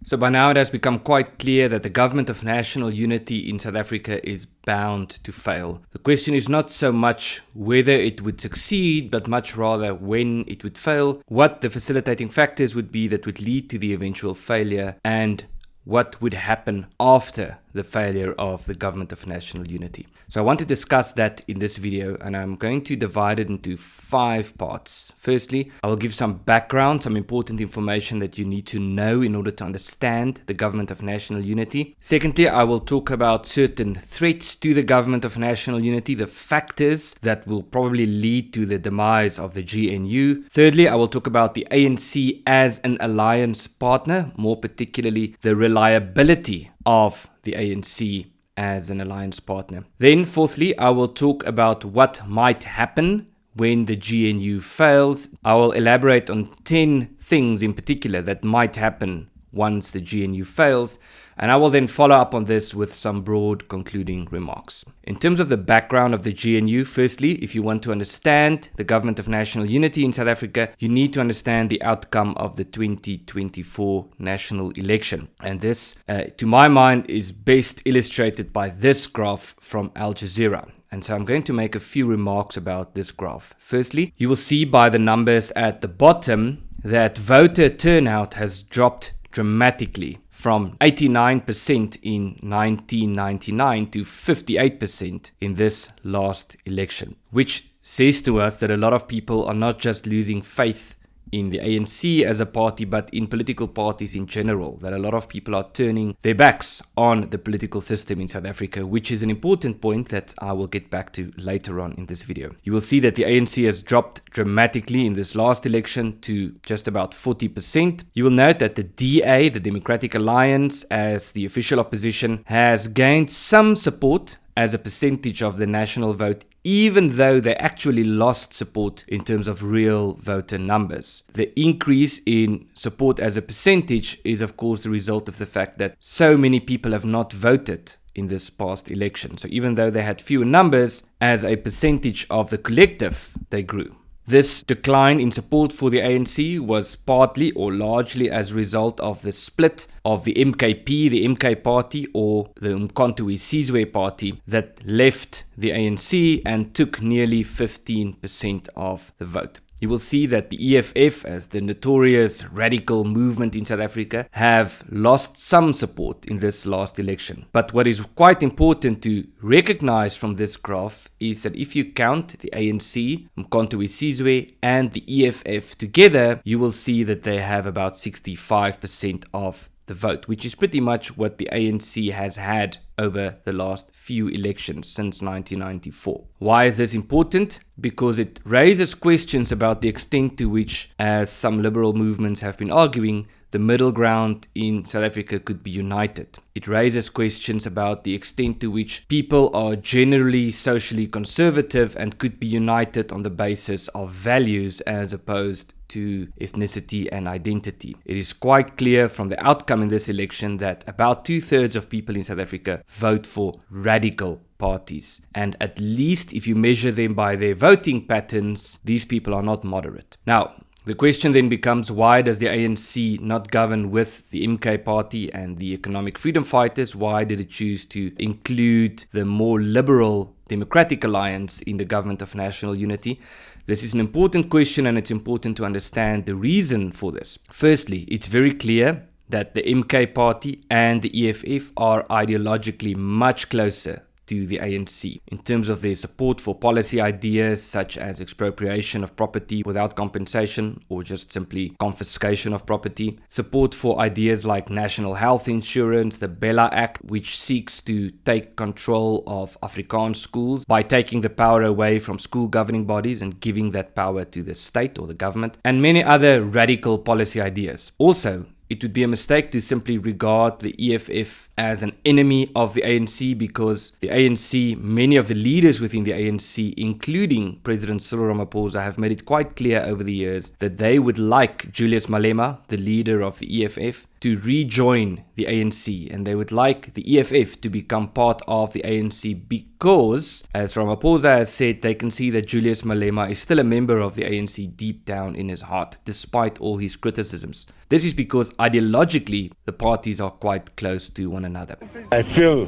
So by now it has become quite clear that the government of national unity in South Africa is bound to fail. The question is not so much whether it would succeed, but much rather when it would fail, what the facilitating factors would be that would lead to the eventual failure, and what would happen after the failure of the government of national unity. So I want to discuss that in this video, and I'm going to divide it into 5 parts. Firstly, I will give some background, some important information that you need to know in order to understand the government of national unity. Secondly, I will talk about certain threats to the government of national unity, the factors that will probably lead to the demise of the GNU. Thirdly, I will talk about the ANC as an alliance partner, more particularly the reliability of the ANC as an alliance partner. Then fourthly, I will talk about what might happen when the GNU fails. I will elaborate on 10 things in particular that might happen once the GNU fails, and I will then follow up on this with some broad concluding remarks. In terms of the background of the GNU, firstly, if you want to understand the government of national unity in South Africa, you need to understand the outcome of the 2024 national election. And this, to my mind, is best illustrated by this graph from Al Jazeera. And so I'm going to make a few remarks about this graph. Firstly, you will see by the numbers at the bottom that voter turnout has dropped dramatically from 89% in 1999 to 58% in this last election, which says to us that a lot of people are not just losing faith in the ANC as a party, but in political parties in general, that a lot of people are turning their backs on the political system in South Africa, which is an important point that I will get back to later on in this video. You will see that the ANC has dropped dramatically in this last election to just about 40%. You will note that the DA, the Democratic Alliance, as the official opposition, has gained some support as a percentage of the national vote, even though they actually lost support in terms of real voter numbers. The increase in support as a percentage is, of course, the result of the fact that so many people have not voted in this past election. So even though they had fewer numbers, as a percentage of the collective, they grew. This decline in support for the ANC was partly or largely as a result of the split of the MKP, the MK party, or the Umkhonto we Sizwe party, that left the ANC and took nearly 15% of the vote. You will see that the EFF, as the notorious radical movement in South Africa, have lost some support in this last election. But what is quite important to recognize from this graph is that if you count the ANC, Umkhonto we Sizwe, and the EFF together, you will see that they have about 65% of the vote, which is pretty much what the ANC has had over the last few elections since 1994. Why is this important? Because it raises questions about the extent to which, as some liberal movements have been arguing, the middle ground in South Africa could be united. It raises questions about the extent to which people are generally socially conservative and could be united on the basis of values as opposed to ethnicity and identity. It is quite clear from the outcome in this election that about 2/3 of people in South Africa vote for radical parties. And at least if you measure them by their voting patterns, these people are not moderate. Now, the question then becomes, why does the ANC not govern with the MK party and the Economic Freedom Fighters? Why did it choose to include the more liberal Democratic Alliance in the government of national unity? This is an important question, and it's important to understand the reason for this. Firstly, it's very clear that the MK party and the EFF are ideologically much closer to the ANC in terms of their support for policy ideas such as expropriation of property without compensation or just simply confiscation of property, support for ideas like national health insurance, the Bella Act, which seeks to take control of Afrikaans schools by taking the power away from school governing bodies and giving that power to the state or the government, and many other radical policy ideas. Also, it would be a mistake to simply regard the EFF as an enemy of the ANC, because the ANC, many of the leaders within the ANC, including President Cyril Ramaphosa, have made it quite clear over the years that they would like Julius Malema, the leader of the EFF, to rejoin the ANC, and they would like the EFF to become part of the ANC because, as Ramaphosa has said, they can see that Julius Malema is still a member of the ANC deep down in his heart, despite all his criticisms. This is because ideologically, the parties are quite close to one another. I feel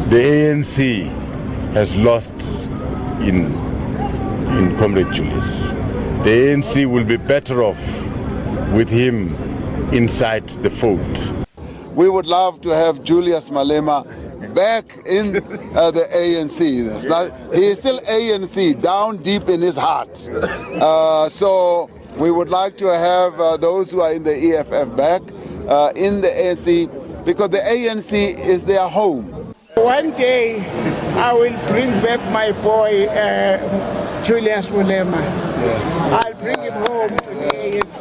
the ANC has lost in Comrade Julius. The ANC will be better off with him inside the fold. We would love to have Julius Malema back in the ANC. He is still ANC down deep in his heart. So we would like to have those who are in the EFF back in the ANC, because the ANC is their home. One day I will bring back my boy Julius Malema. Yes. I'll bring him home to the ANC.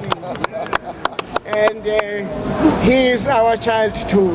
And he is our child too.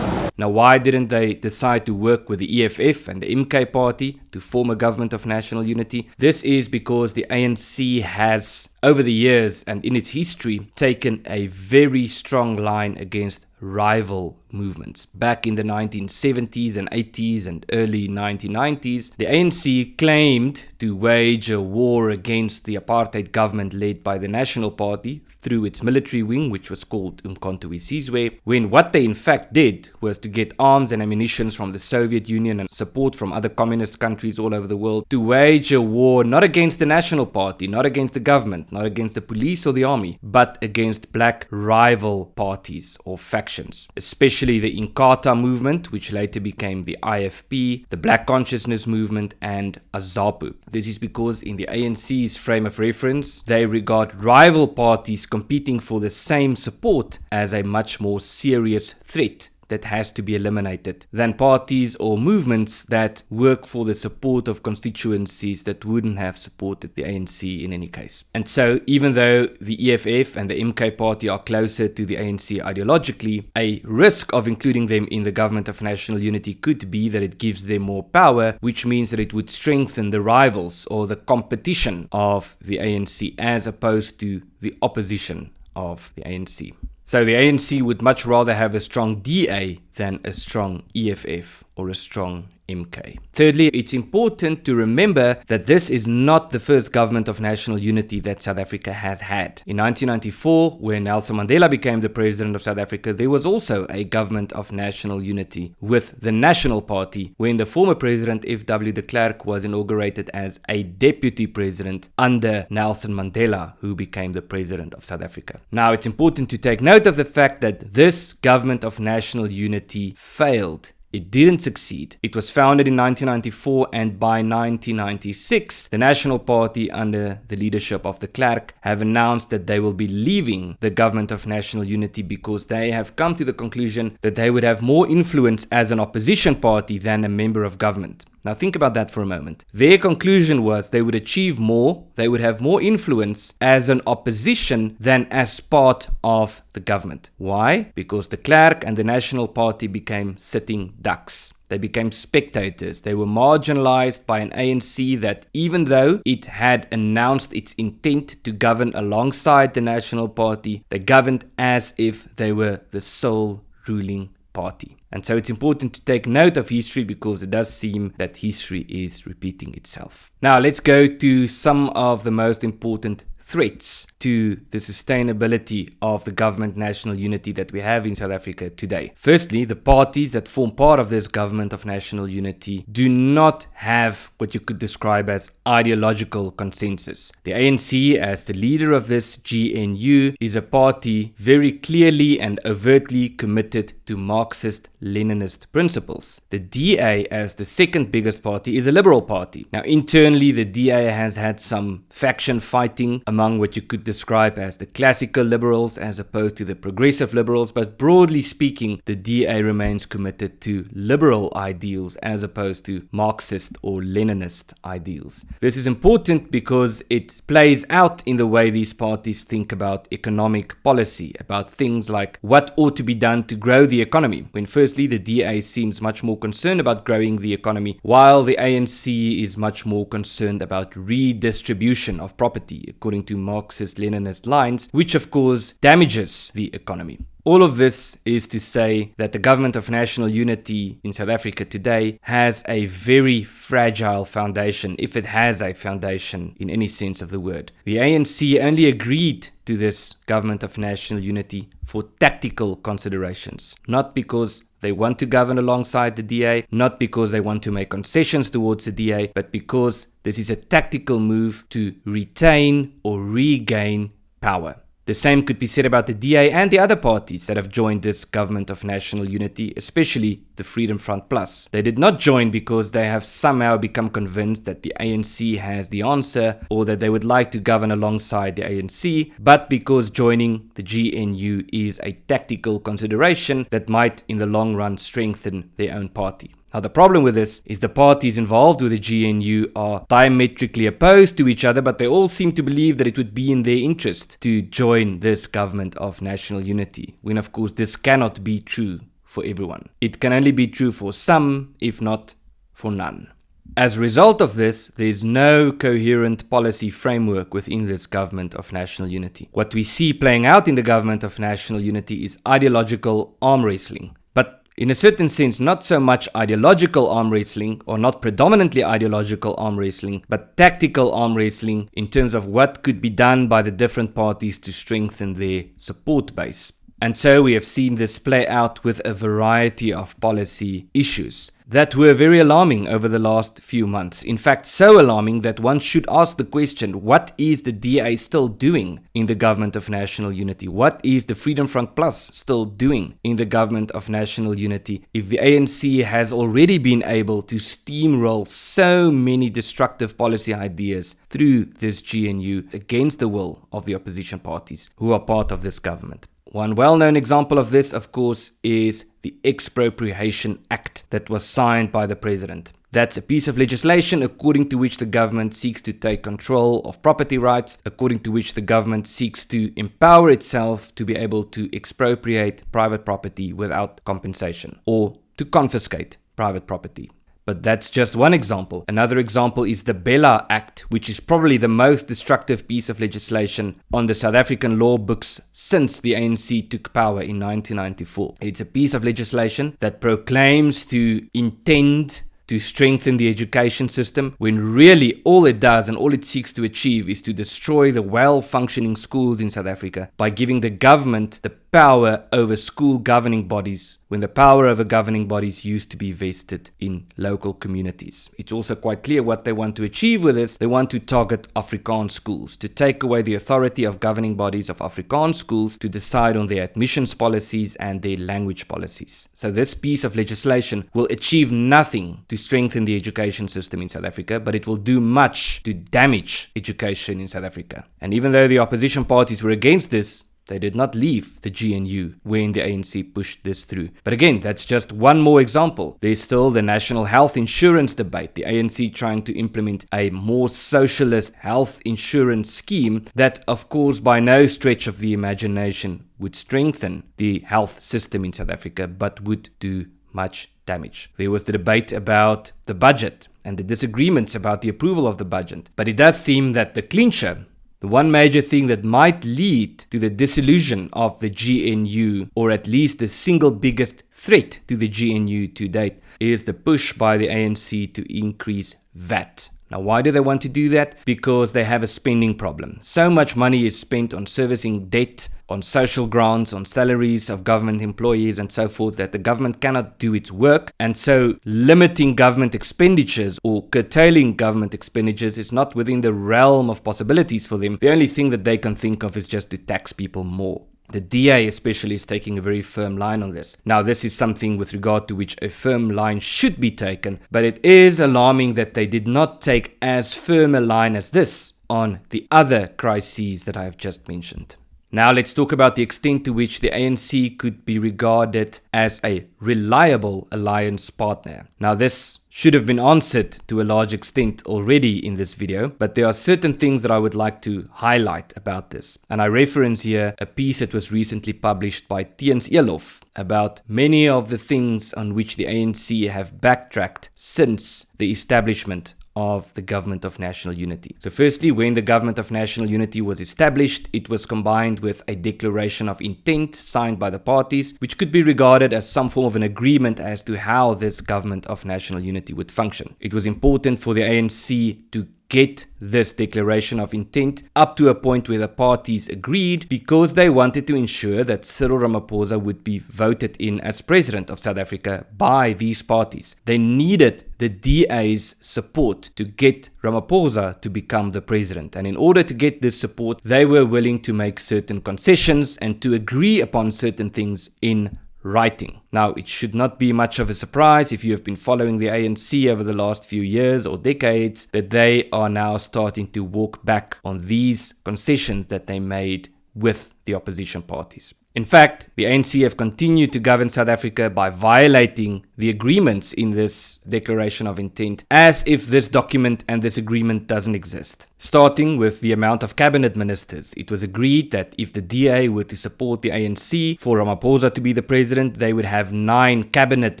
Now, why didn't they decide to work with the EFF and the MK party to form a government of national unity? This is because the ANC has, over the years and in its history, taken a very strong line against rival movements. Back in the 1970s and 80s and early 1990s, the ANC claimed to wage a war against the apartheid government led by the National Party through its military wing, which was called Umkhonto we Sizwe, when what they in fact did was to get arms and ammunition from the Soviet Union and support from other communist countries all over the world to wage a war not against the National Party, not against the government, not against the police or the army, but against black rival parties or factions, especially the Inkatha movement, which later became the IFP, the Black Consciousness movement, and AZAPU. This is because in the ANC's frame of reference, they regard rival parties competing for the same support as a much more serious threat that has to be eliminated than parties or movements that work for the support of constituencies that wouldn't have supported the ANC in any case. And so, even though the EFF and the MK party are closer to the ANC ideologically, a risk of including them in the government of national unity could be that it gives them more power, which means that it would strengthen the rivals or the competition of the ANC as opposed to the opposition of the ANC. So the ANC would much rather have a strong DA than a strong EFF or a strong MK. Thirdly, it's important to remember that this is not the first government of national unity that South Africa has had. In 1994, when Nelson Mandela became the president of South Africa, there was also a government of national unity with the National Party, when the former president F.W. de Klerk was inaugurated as a deputy president under Nelson Mandela, who became the president of South Africa. Now, it's important to take note of the fact that this government of national unity failed. It didn't succeed. It was founded in 1994, and by 1996, the National Party under the leadership of de Klerk have announced that they will be leaving the government of national unity because they have come to the conclusion that they would have more influence as an opposition party than a member of government. Now think about that for a moment. Their conclusion was they would achieve more, they would have more influence as an opposition than as part of the government. Why? Because de Klerk and the National Party became sitting ducks. They became spectators. They were marginalized by an ANC that, even though it had announced its intent to govern alongside the National Party, they governed as if they were the sole ruling party. And so it's important to take note of history because it does seem that history is repeating itself. Now let's go to some of the most important threats to the sustainability of the government national unity that we have in South Africa today. Firstly, the parties that form part of this government of national unity do not have what you could describe as ideological consensus. The ANC, as the leader of this GNU, is a party very clearly and overtly committed to Marxist-Leninist principles. The DA, as the second biggest party, is a liberal party. Now, internally, the DA has had some faction fighting among what you could describe as the classical liberals as opposed to the progressive liberals, but broadly speaking, the DA remains committed to liberal ideals as opposed to Marxist or Leninist ideals. This is important because it plays out in the way these parties think about economic policy, about things like what ought to be done to grow the the economy, when firstly the DA seems much more concerned about growing the economy, while the ANC is much more concerned about redistribution of property, according to Marxist-Leninist lines, which of course damages the economy. All of this is to say that the government of national unity in South Africa today has a very fragile foundation, if it has a foundation in any sense of the word. The ANC only agreed to this government of national unity for tactical considerations, not because they want to govern alongside the DA, not because they want to make concessions towards the DA, but because this is a tactical move to retain or regain power. The same could be said about the DA and the other parties that have joined this government of national unity, especially the Freedom Front Plus. They did not join because they have somehow become convinced that the ANC has the answer or that they would like to govern alongside the ANC, but because joining the GNU is a tactical consideration that might in the long run strengthen their own party. Now, the problem with this is the parties involved with the GNU are diametrically opposed to each other, but they all seem to believe that it would be in their interest to join this government of national unity, when of course this cannot be true for everyone. It can only be true for some, if not for none. As a result of this, there is no coherent policy framework within this government of national unity. What we see playing out in the government of national unity is ideological arm wrestling. But in a certain sense, not so much ideological arm wrestling, or not predominantly ideological arm wrestling, but tactical arm wrestling in terms of what could be done by the different parties to strengthen their support base. And so we have seen this play out with a variety of policy issues that were very alarming over the last few months. In fact, so alarming that one should ask the question, what is the DA still doing in the government of national unity? What is the Freedom Front Plus still doing in the government of national unity if the ANC has already been able to steamroll so many destructive policy ideas through this GNU against the will of the opposition parties who are part of this government? One well-known example of this, of course, is the Expropriation Act that was signed by the president. That's a piece of legislation according to which the government seeks to take control of property rights, according to which the government seeks to empower itself to be able to expropriate private property without compensation, or to confiscate private property. But that's just one example. Another example is the Bella Act, which is probably the most destructive piece of legislation on the South African law books since the ANC took power in 1994. It's a piece of legislation that proclaims to intend to strengthen the education system, when really all it does and all it seeks to achieve is to destroy the well-functioning schools in South Africa by giving the government the power over school governing bodies, when the power over governing bodies used to be vested in local communities. It's also quite clear what they want to achieve with this. They want to target Afrikaans schools, to take away the authority of governing bodies of Afrikaans schools to decide on their admissions policies and their language policies. So this piece of legislation will achieve nothing to strengthen the education system in South Africa, but it will do much to damage education in South Africa. And even though the opposition parties were against this, they did not leave the GNU when the ANC pushed this through. But again, that's just one more example. There's still the national health insurance debate, the ANC trying to implement a more socialist health insurance scheme that, of course, by no stretch of the imagination would strengthen the health system in South Africa, but would do much damage. There was the debate about the budget and the disagreements about the approval of the budget. But it does seem that the clincher, the one major thing that might lead to the dissolution of the GNU, or at least the single biggest threat to the GNU to date, is the push by the ANC to increase VAT. Now, why do they want to do that? Because they have a spending problem. So much money is spent on servicing debt, on social grants, on salaries of government employees and so forth, that the government cannot do its work. And so limiting government expenditures or curtailing government expenditures is not within the realm of possibilities for them. The only thing that they can think of is just to tax people more. The DA especially is taking a very firm line on this. Now, this is something with regard to which a firm line should be taken, but it is alarming that they did not take as firm a line as this on the other crises that I have just mentioned. Now let's talk about the extent to which the ANC could be regarded as a reliable alliance partner. Now this should have been answered to a large extent already in this video, but there are certain things that I would like to highlight about this. And I reference here a piece that was recently published by Tiens Elof about many of the things on which the ANC have backtracked since the establishment of the Government of National Unity. So firstly, when the Government of National Unity was established, it was combined with a declaration of intent signed by the parties, which could be regarded as some form of an agreement as to how this Government of National Unity would function. It was important for the ANC to get this declaration of intent up to a point where the parties agreed, because they wanted to ensure that Cyril Ramaphosa would be voted in as president of South Africa by these parties. They needed the DA's support to get Ramaphosa to become the president, and in order to get this support, they were willing to make certain concessions and to agree upon certain things in writing. Now, it should not be much of a surprise if you have been following the ANC over the last few years or decades that they are now starting to walk back on these concessions that they made with the opposition parties. In fact, the ANC have continued to govern South Africa by violating the agreements in this declaration of intent, as if this document and this agreement doesn't exist. Starting with the amount of cabinet ministers, it was agreed that if the DA were to support the ANC for Ramaphosa to be the president, they would have 9 cabinet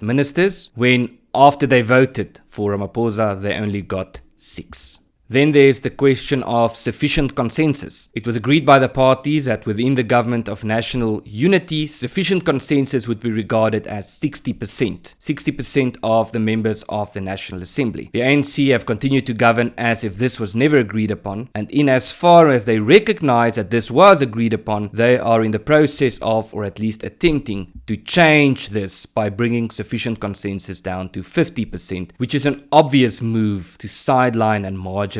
ministers, when after they voted for Ramaphosa, they only got 6. Then there's the question of sufficient consensus. It was agreed by the parties that within the Government of National Unity, sufficient consensus would be regarded as 60%. 60% of the members of the National Assembly. The ANC have continued to govern as if this was never agreed upon, and in as far as they recognize that this was agreed upon, they are in the process of, or at least attempting, to change this by bringing sufficient consensus down to 50%, which is an obvious move to sideline and marginalize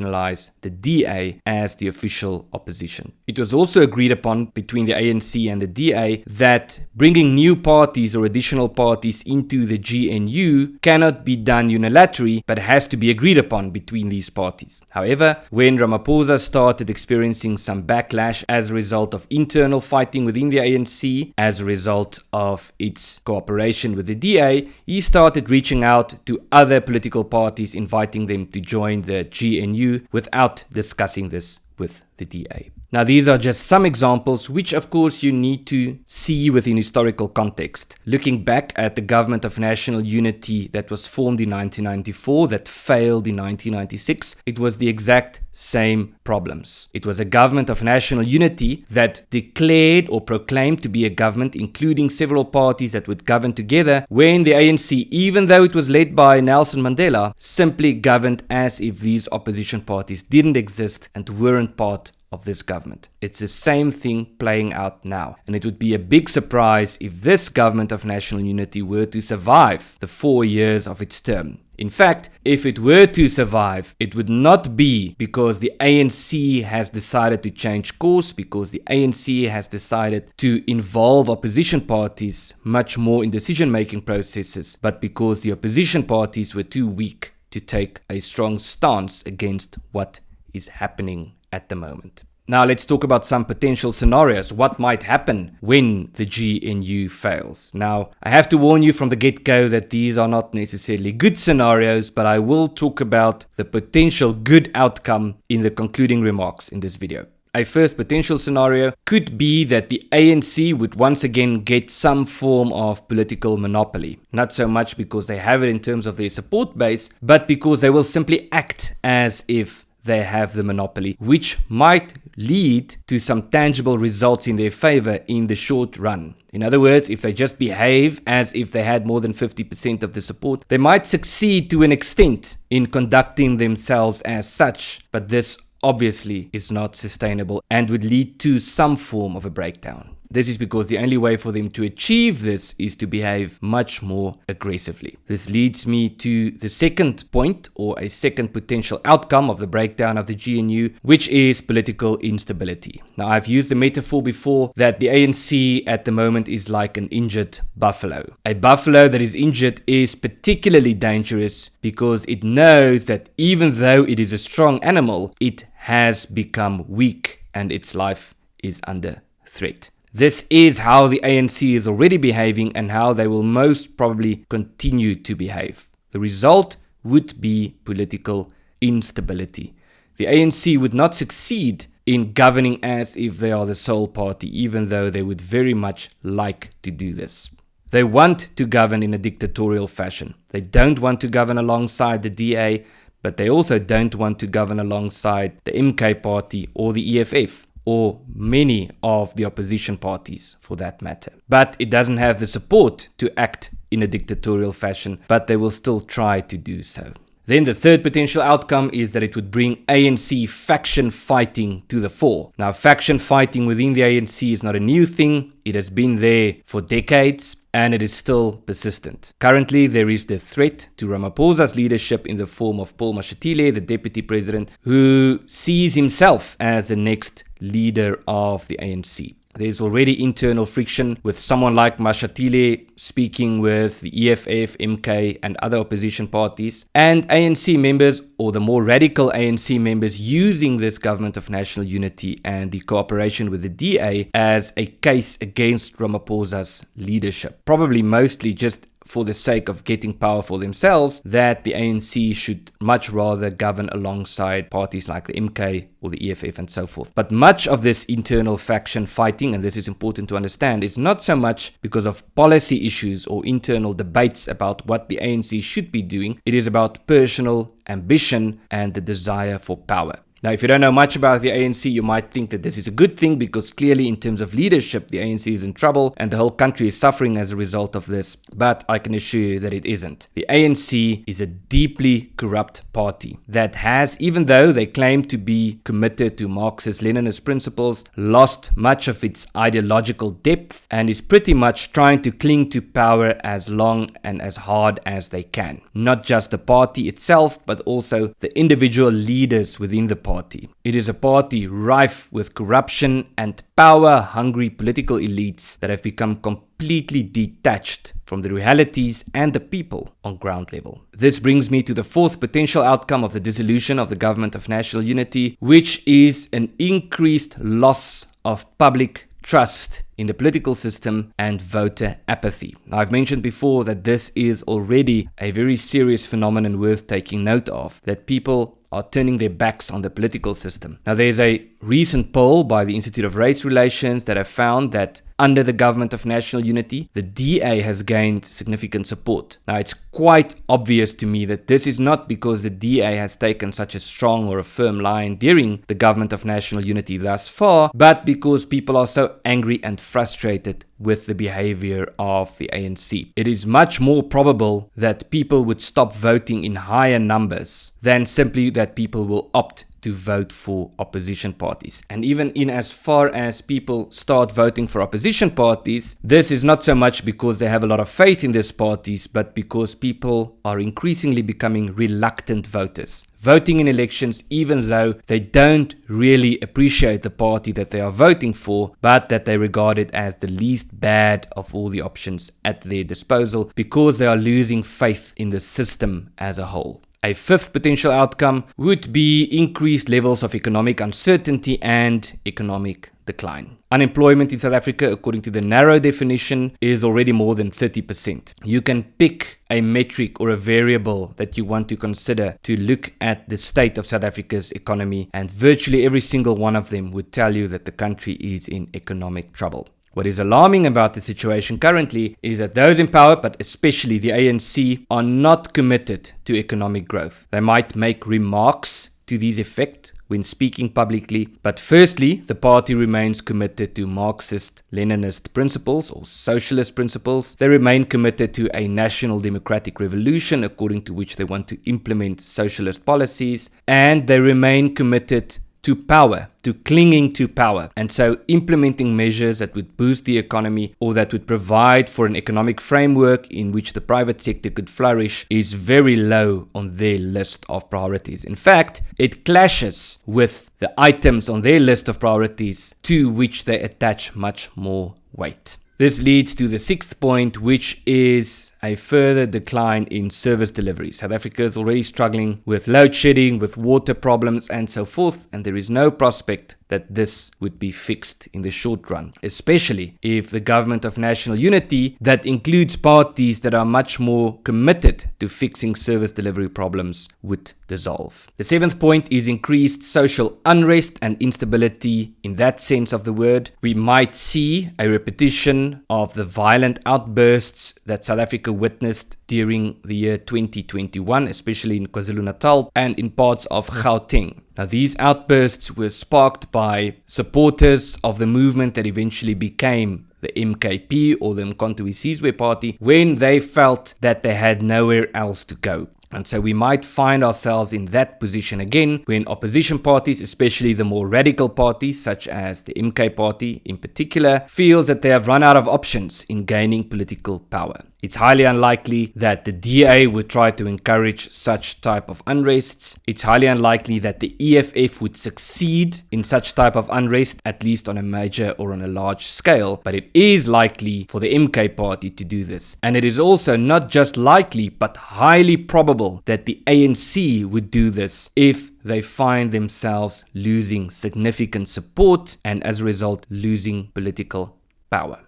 the DA as the official opposition. It was also agreed upon between the ANC and the DA that bringing new parties or additional parties into the GNU cannot be done unilaterally, but has to be agreed upon between these parties. However, when Ramaphosa started experiencing some backlash as a result of internal fighting within the ANC, as a result of its cooperation with the DA, he started reaching out to other political parties, inviting them to join the GNU without discussing this with the DA. Now, these are just some examples which of course you need to see within historical context. Looking back at the Government of National Unity that was formed in 1994, that failed in 1996, it was the exact same problems. It was a Government of National Unity that declared or proclaimed to be a government including several parties that would govern together, when the ANC, even though it was led by Nelson Mandela, simply governed as if these opposition parties didn't exist and weren't part of this government. It's the same thing playing out now, and it would be a big surprise if this Government of National Unity were to survive the 4 years of its term. In fact, if it were to survive, it would not be because the ANC has decided to change course, because the ANC has decided to involve opposition parties much more in decision-making processes, but because the opposition parties were too weak to take a strong stance against what is happening at the moment. Now let's talk about some potential scenarios. What might happen when the GNU fails? Now, I have to warn you from the get-go that these are not necessarily good scenarios, but I will talk about the potential good outcome in the concluding remarks in this video. A first potential scenario could be that the ANC would once again get some form of political monopoly. Not so much because they have it in terms of their support base, but because they will simply act as if they have the monopoly, which might lead to some tangible results in their favor in the short run. In other words, if they just behave as if they had more than 50% of the support, they might succeed to an extent in conducting themselves as such, but this obviously is not sustainable and would lead to some form of a breakdown. This is because the only way for them to achieve this is to behave much more aggressively. This leads me to the second point, or a second potential outcome of the breakdown of the GNU, which is political instability. Now, I've used the metaphor before that the ANC at the moment is like an injured buffalo. A buffalo that is injured is particularly dangerous because it knows that even though it is a strong animal, it has become weak and its life is under threat. This is how the ANC is already behaving and how they will most probably continue to behave. The result would be political instability. The ANC would not succeed in governing as if they are the sole party, even though they would very much like to do this. They want to govern in a dictatorial fashion. They don't want to govern alongside the DA, but they also don't want to govern alongside the MK party or the EFF, or many of the opposition parties for that matter. But it doesn't have the support to act in a dictatorial fashion, but they will still try to do so. Then the third potential outcome is that it would bring ANC faction fighting to the fore. Now, faction fighting within the ANC is not a new thing. It has been there for decades and it is still persistent. Currently, there is the threat to Ramaphosa's leadership in the form of Paul Mashatile, the deputy president, who sees himself as the next leader of the ANC. There's already internal friction with someone like Mashatile speaking with the EFF, MK and other opposition parties, and ANC members, or the more radical ANC members, using this government of national unity and the cooperation with the DA as a case against Ramaphosa's leadership. Probably mostly just for the sake of getting power for themselves, that the ANC should much rather govern alongside parties like the MK or the EFF and so forth. But much of this internal faction fighting, and this is important to understand, is not so much because of policy issues or internal debates about what the ANC should be doing. It is about personal ambition and the desire for power. Now, if you don't know much about the ANC, you might think that this is a good thing because clearly in terms of leadership, the ANC is in trouble and the whole country is suffering as a result of this. But I can assure you that it isn't. The ANC is a deeply corrupt party that has, even though they claim to be committed to Marxist-Leninist principles, lost much of its ideological depth and is pretty much trying to cling to power as long and as hard as they can. Not just the party itself, but also the individual leaders within the party. It is a party rife with corruption and power-hungry political elites that have become completely detached from the realities and the people on ground level. This brings me to the fourth potential outcome of the dissolution of the government of national unity, which is an increased loss of public trust in the political system and voter apathy. Now, I've mentioned before that this is already a very serious phenomenon worth taking note of, that people are turning their backs on the political system. Now, there's a recent poll by the Institute of Race Relations that have found that under the government of national unity, the DA has gained significant support. Now, it's quite obvious to me that this is not because the DA has taken such a strong or a firm line during the government of national unity thus far, but because people are so angry and frustrated with the behavior of the ANC. It is much more probable that people would stop voting in higher numbers than simply that people will opt to vote for opposition parties. And even in as far as people start voting for opposition parties, this is not so much because they have a lot of faith in these parties, but because people are increasingly becoming reluctant voters, voting in elections even though they don't really appreciate the party that they are voting for, but that they regard it as the least bad of all the options at their disposal because they are losing faith in the system as a whole. A fifth potential outcome would be increased levels of economic uncertainty and economic decline. Unemployment in South Africa, according to the narrow definition, is already more than 30%. You can pick a metric or a variable that you want to consider to look at the state of South Africa's economy, and virtually every single one of them would tell you that the country is in economic trouble. What is alarming about the situation currently is that those in power, but especially the ANC, are not committed to economic growth. They might make remarks to these effect when speaking publicly, but firstly, the party remains committed to Marxist-Leninist principles or socialist principles. They remain committed to a national democratic revolution, according to which they want to implement socialist policies, and they remain committed to power, to clinging to power. And so implementing measures that would boost the economy or that would provide for an economic framework in which the private sector could flourish is very low on their list of priorities. In fact, it clashes with the items on their list of priorities to which they attach much more weight. This leads to the sixth point, which is a further decline in service delivery. South Africa is already struggling with load shedding, with water problems and so forth, and there is no prospect that this would be fixed in the short run, especially if the government of national unity, that includes parties that are much more committed to fixing service delivery problems, would dissolve. The seventh point is increased social unrest and instability in that sense of the word. We might see a repetition of the violent outbursts that South Africa witnessed during the year 2021, especially in KwaZulu-Natal and in parts of Gauteng. Now, these outbursts were sparked by supporters of the movement that eventually became the MKP, or the Mkhonto weSizwe Party, when they felt that they had nowhere else to go. And so we might find ourselves in that position again when opposition parties, especially the more radical parties such as the MK party in particular, feels that they have run out of options in gaining political power. It's highly unlikely that the DA would try to encourage such type of unrests. It's highly unlikely that the EFF would succeed in such type of unrest, at least on a major or on a large scale. But it is likely for the MK party to do this. And it is also not just likely, but highly probable that the ANC would do this if they find themselves losing significant support and as a result losing political power.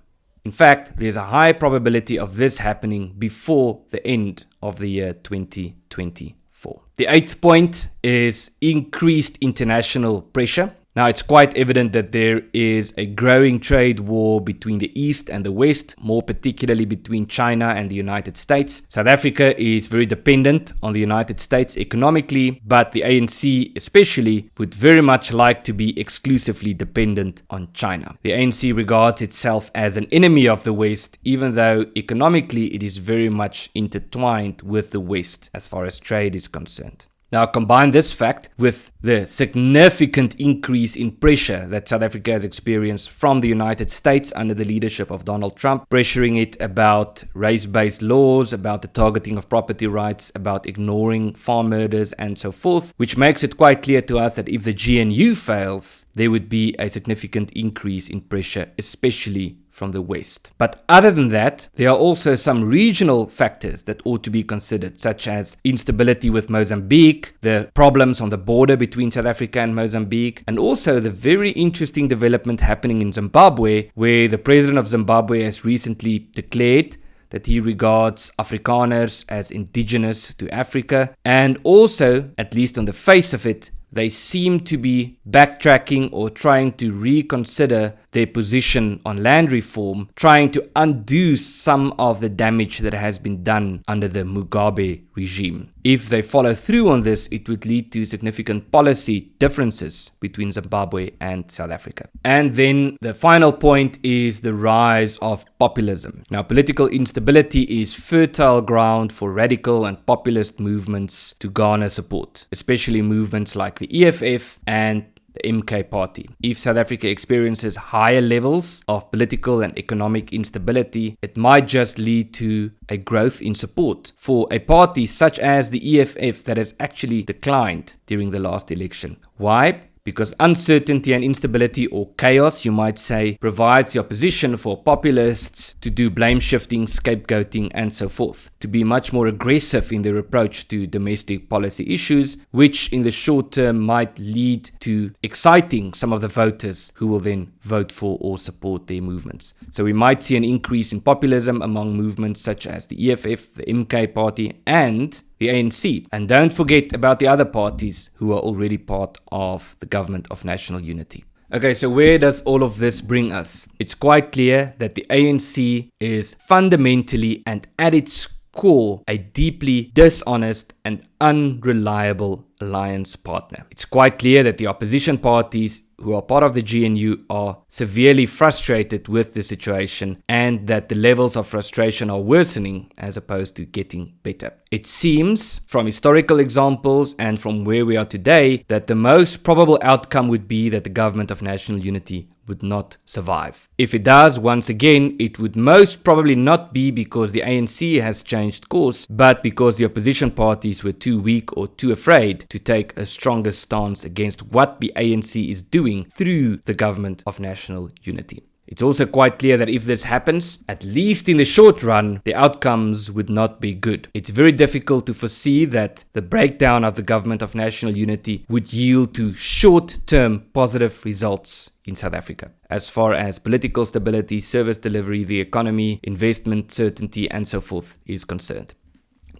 In fact, there's a high probability of this happening before the end of the year 2024. The eighth point is increased international pressure. Now, it's quite evident that there is a growing trade war between the East and the West, more particularly between China and the United States. South Africa is very dependent on the United States economically, but the ANC especially would very much like to be exclusively dependent on China. The ANC regards itself as an enemy of the West, even though economically it is very much intertwined with the West as far as trade is concerned. Now, combine this fact with the significant increase in pressure that South Africa has experienced from the United States under the leadership of Donald Trump, pressuring it about race-based laws, about the targeting of property rights, about ignoring farm murders and so forth, which makes it quite clear to us that if the GNU fails, there would be a significant increase in pressure, especially from the West. But other than that, there are also some regional factors that ought to be considered, such as instability with Mozambique, the problems on the border between South Africa and Mozambique, and also the very interesting development happening in Zimbabwe, where the president of Zimbabwe has recently declared that he regards Afrikaners as indigenous to Africa, and also, at least on the face of it, they seem to be backtracking or trying to reconsider their position on land reform, trying to undo some of the damage that has been done under the Mugabe regime. If they follow through on this, it would lead to significant policy differences between Zimbabwe and South Africa. And then the final point is the rise of populism. Now, political instability is fertile ground for radical and populist movements to garner support, especially movements like the EFF and the MK party. If South Africa experiences higher levels of political and economic instability, it might just lead to a growth in support for a party such as the EFF that has actually declined during the last election. Why? Because uncertainty and instability, or chaos, you might say, provides the opposition for populists to do blame shifting, scapegoating, and so forth, to be much more aggressive in their approach to domestic policy issues, which in the short term might lead to exciting some of the voters who will then vote for or support their movements. So we might see an increase in populism among movements such as the EFF, the MK party, and the ANC. And don't forget about the other parties who are already part of the government of national unity. Okay, so where does all of this bring us? It's quite clear that the ANC is fundamentally and at its core a deeply dishonest and unreliable alliance partner. It's quite clear that the opposition parties who are part of the GNU are severely frustrated with the situation, and that the levels of frustration are worsening as opposed to getting better. It seems, from historical examples and from where we are today, that the most probable outcome would be that the government of national unity would not survive. If it does, once again, it would most probably not be because the ANC has changed course, but because the opposition parties were too weak or too afraid to take a stronger stance against what the ANC is doing through the government of national unity. It's also quite clear that if this happens, at least in the short run, the outcomes would not be good. It's very difficult to foresee that the breakdown of the government of national unity would yield to short-term positive results in South Africa, as far as political stability, service delivery, the economy, investment certainty, and so forth is concerned.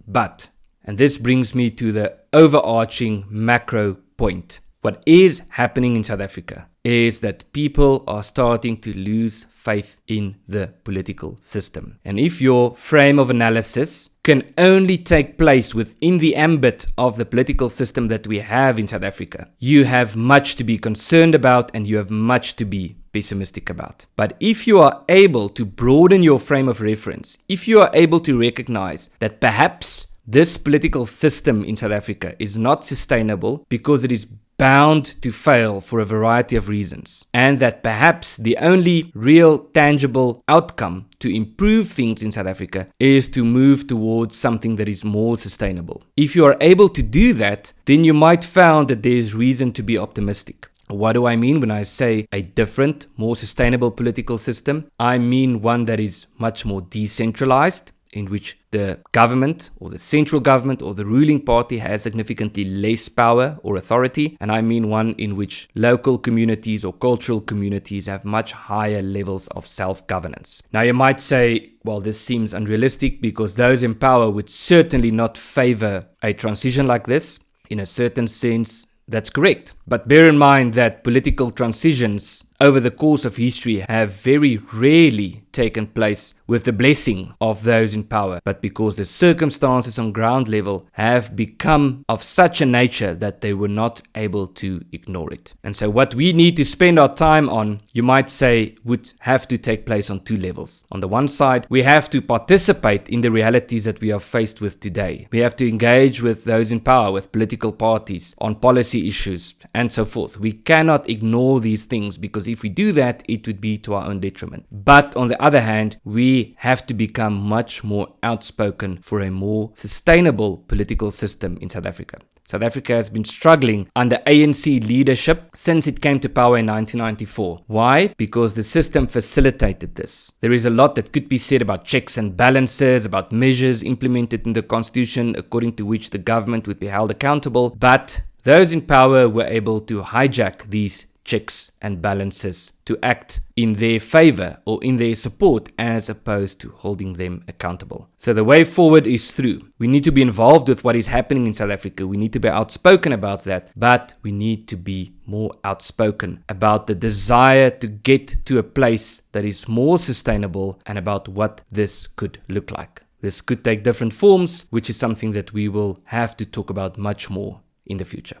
But, and this brings me to the overarching macro point, what is happening in South Africa is that people are starting to lose faith in the political system. And if your frame of analysis can only take place within the ambit of the political system that we have in South Africa, you have much to be concerned about and you have much to be pessimistic about. But if you are able to broaden your frame of reference, if you are able to recognize that perhaps this political system in South Africa is not sustainable because it is bound to fail for a variety of reasons, and that perhaps the only real tangible outcome to improve things in South Africa is to move towards something that is more sustainable. If you are able to do that, then you might find that there is reason to be optimistic. What do I mean when I say a different, more sustainable political system? I mean one that is much more decentralized, in which the government or the central government or the ruling party has significantly less power or authority. And I mean one in which local communities or cultural communities have much higher levels of self-governance. Now you might say, well, this seems unrealistic because those in power would certainly not favor a transition like this. In a certain sense, that's correct. But bear in mind that political transitions over the course of history have very rarely taken place with the blessing of those in power, but because the circumstances on ground level have become of such a nature that they were not able to ignore it. And so what we need to spend our time on, you might say, would have to take place on two levels. On the one side, we have to participate in the realities that we are faced with today. We have to engage with those in power, with political parties, on policy issues, and so forth. We cannot ignore these things because if we do that, it would be to our own detriment. But on the other hand, we have to become much more outspoken for a more sustainable political system in South Africa. South Africa has been struggling under ANC leadership since it came to power in 1994. Why? Because the system facilitated this. There is a lot that could be said about checks and balances, about measures implemented in the constitution according to which the government would be held accountable, but those in power were able to hijack these checks and balances to act in their favor or in their support as opposed to holding them accountable. So the way forward is through. We need to be involved with what is happening in South Africa. We need to be outspoken about that, but we need to be more outspoken about the desire to get to a place that is more sustainable and about what this could look like. This could take different forms, which is something that we will have to talk about much more in the future.